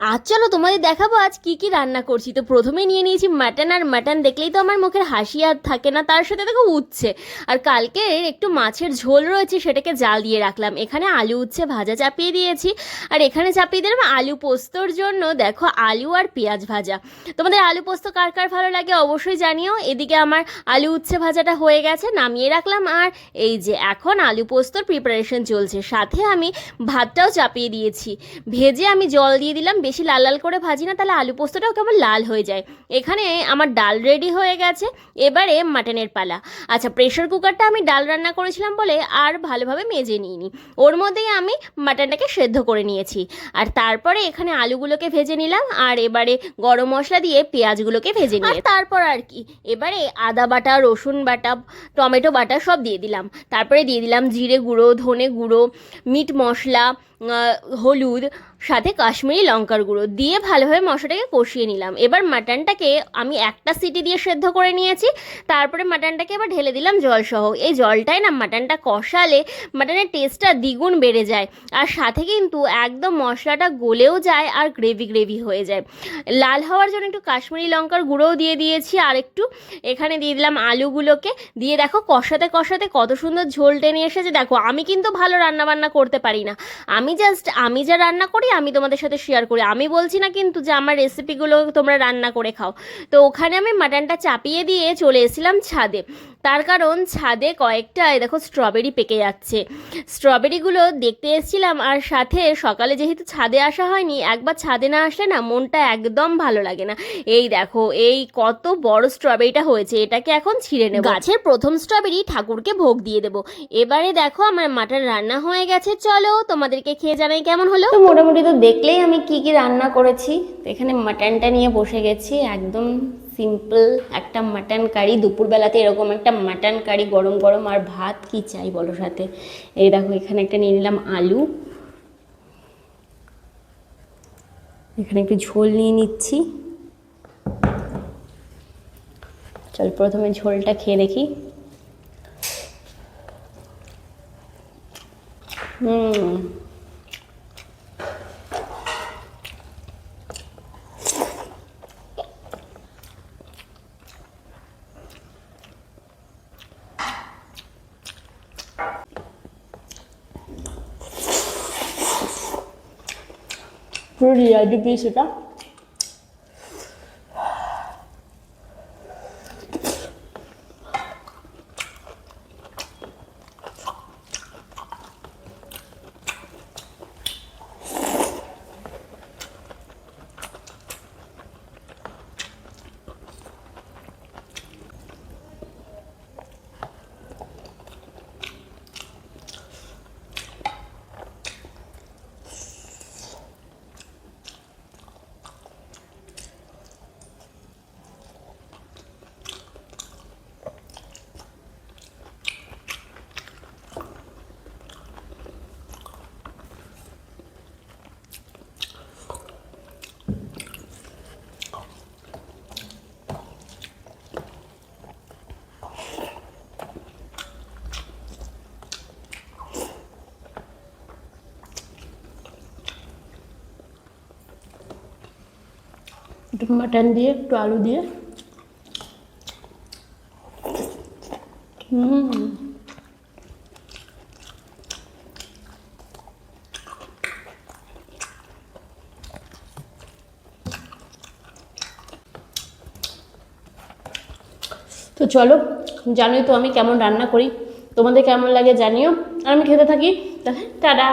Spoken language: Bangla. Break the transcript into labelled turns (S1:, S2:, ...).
S1: আজ চলো তোমাদের দেখাবো আজ কি কি রান্না করছি। তো প্রথমে নিয়ে নিয়েছি মাটন, আর মাটন দেখলেই তো আমার মুখের হাসি আর থাকে না, তার সাথে দেখো উচ্ছে। আর কালকের একটু মাছের ঝোল রয়েছে, সেটাকে জাল দিয়ে রাখলাম। এখানে আলু উচ্ছে ভাজা চাপিয়ে দিয়েছি, আর এখানে চাপিয়ে দিলাম আলু পোস্তর জন্য দেখো আলু আর পেঁয়াজ ভাজা। তোমাদের আলু পোস্ত কার কার ভালো লাগে অবশ্যই জানিও। এদিকে আমার আলু উচ্ছে ভাজাটা হয়ে গেছে, নামিয়ে রাখলাম। আর এই যে এখন আলু পোস্তর প্রিপারেশন চলছে, সাথে আমি ভাতটাও চাপিয়ে দিয়েছি। ভেজে আমি জল দিয়ে দিলাম, বেশি লাল লাল করে ভাজি না, তাহলে আলু পোস্তটাও কেমন লাল হয়ে যায়। এখানে আমার ডাল রেডি হয়ে গেছে, এবারে মাটনের পালা। আচ্ছা, প্রেশার কুকারটা আমি ডাল রান্না করেছিলাম বলে আর ভালোভাবে মেজে নিইনি, ওর মধ্যেই আমি মাটনটাকে সেদ্ধ করে নিয়েছি। আর তারপরে এখানে আলুগুলোকে ভেজে নিলাম, আর এবারে গরম মশলা দিয়ে পেঁয়াজগুলোকে ভেজে নিয়ে তারপর আর কি এবারে আদা বাটা, রসুন বাটা, টমেটো বাটা সব দিয়ে দিলাম। তারপরে দিয়ে দিলাম জিরে গুঁড়ো, ধনে গুঁড়ো, মিট মশলা, হলুদ, সাথে কাশ্মীরি লঙ্কার গুঁড়ো দিয়ে ভালোভাবে মশলাটাকে কষিয়ে নিলাম। এবার মাটনটাকে আমি একটা সিটি দিয়ে সেদ্ধ করে নিয়েছি। তারপরে মাটনটাকে এবার ঢেলে দিলাম জলসহ। এই জলটাই না মাটনটা কষালে মাটনের টেস্টটা দ্বিগুণ বেড়ে যায়, আর সাথে কিন্তু একদম মশলাটা গলেও যায় আর গ্রেভি গ্রেভি হয়ে যায়। লাল হওয়ার জন্য একটু কাশ্মীরি লঙ্কার গুঁড়োও দিয়ে দিয়েছি, আর একটু এখানে দিয়ে দিলাম আলুগুলোকে। দিয়ে দেখো কষাতে কষাতে কত সুন্দর ঝোল টেনে এসেছে। দেখো আমি কিন্তু ভালো রান্নাবান্না করতে পারি না, আমি যা রান্না করি আমি তোমাদের সাথে শেয়ার করি। আমি বলছি না কিন্তু যে আমার রেসিপিগুলো তোমরা রান্না করে খাও। তো ওখানে আমি মাটনটা চাপিয়ে দিয়ে চলে এসেছিলাম ছাদে, তার কারণ ছাদে কয়েকটা দেখো স্ট্রবেরি পেকে যাচ্ছে। স্ট্রবেরিগুলো দেখতে এসেছিলাম, আর সাথে সকালে যেহেতু ছাদে আসা হয়নি, একবার ছাদে না আসলে না মনটা একদম ভালো লাগে না। এই দেখো এই কত বড় স্ট্রবেরিটা হয়েছে, এটাকে এখন ছিঁড়ে নেব। গাছের প্রথম স্ট্রবেরি ঠাকুরকে ভোগ দিয়ে দেবো। এবারে দেখো আমার মাটন রান্না হয়ে গেছে, চলো তোমাদেরকে খেয়ে জানাই কেমন হলো। তো মোটামুটি তো দেখলেই আমি কি কি রান্না করেছি। তো এখানে মাটনটা নিয়ে বসে গেছি, একদম সিম্পল একটা মাটন কারি। দুপুরবেলাতে এরকম একটা মাটন কারি গরম গরম, আর ভাত কি চাই বলো সাথে। এই দেখো এখানে একটা নিয়ে নিলাম আলু, এখানে একটু ঝোল নিয়ে নিচ্ছি। চল প্রথমে ঝোলটা খেয়ে দেখি। পুরো রিয়ালিটি পিস এটা। একটু মাটন দিয়ে একটু আলু দিয়ে তো চলো, জানোই তো আমি কেমন রান্না করি, তোমাদের কেমন লাগে জানিও। আর আমি খেতে থাকি, তাহলে টাটা।